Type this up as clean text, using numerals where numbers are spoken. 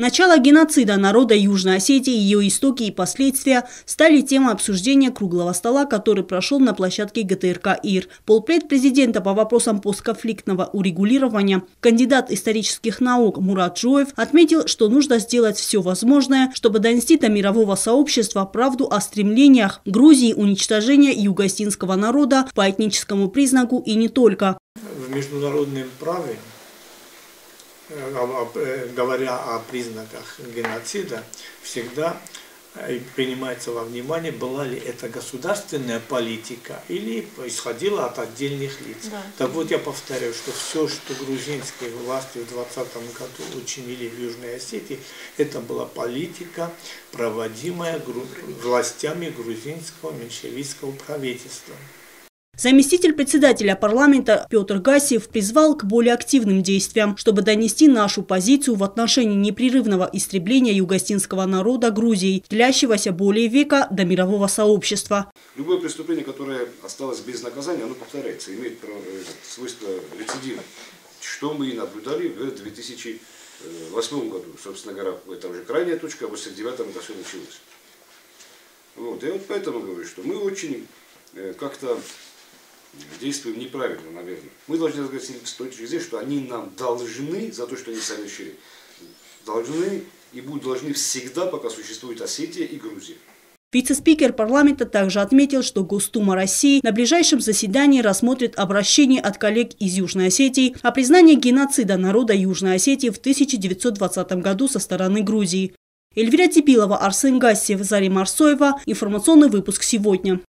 Начало геноцида народа Южной Осетии, ее истоки и последствия стали темой обсуждения круглого стола, который прошел на площадке ГТРК ИР. Полпред президента по вопросам постконфликтного урегулирования, кандидат исторических наук Мурат Джоев отметил, что нужно сделать все возможное, чтобы донести до мирового сообщества правду о стремлениях Грузии уничтожения юго-осетинского народа по этническому признаку и не только. В международном праве, говоря о признаках геноцида, всегда принимается во внимание, была ли это государственная политика или исходила от отдельных лиц. Да. Так вот, я повторяю, что все, что грузинские власти в 2020 году учинили в Южной Осетии, это была политика, проводимая властями грузинского меньшевистского правительства. Заместитель председателя парламента Петр Гассиев призвал к более активным действиям, чтобы донести нашу позицию в отношении непрерывного истребления юго-осетинского народа Грузии, длящегося более века, до мирового сообщества. Любое преступление, которое осталось без наказания, оно повторяется, имеет свойство рецидива, что мы и наблюдали в 2008 году. Собственно говоря, это уже крайняя точка, а в 1989 это все началось. Вот. И вот поэтому говорю, что мы очень как-то действуем неправильно, наверное. Мы должны разговаривать с точки зрения, что они нам должны, за то, что они совершили, должны и будут должны всегда, пока существует Осетия и Грузия. Вице-спикер парламента также отметил, что Госдума России на ближайшем заседании рассмотрит обращение от коллег из Южной Осетии о признании геноцида народа Южной Осетии в 1920 году со стороны Грузии. Эльвира Типилова, Арсен Гассиев, Зарема Арсоева. Информационный выпуск сегодня.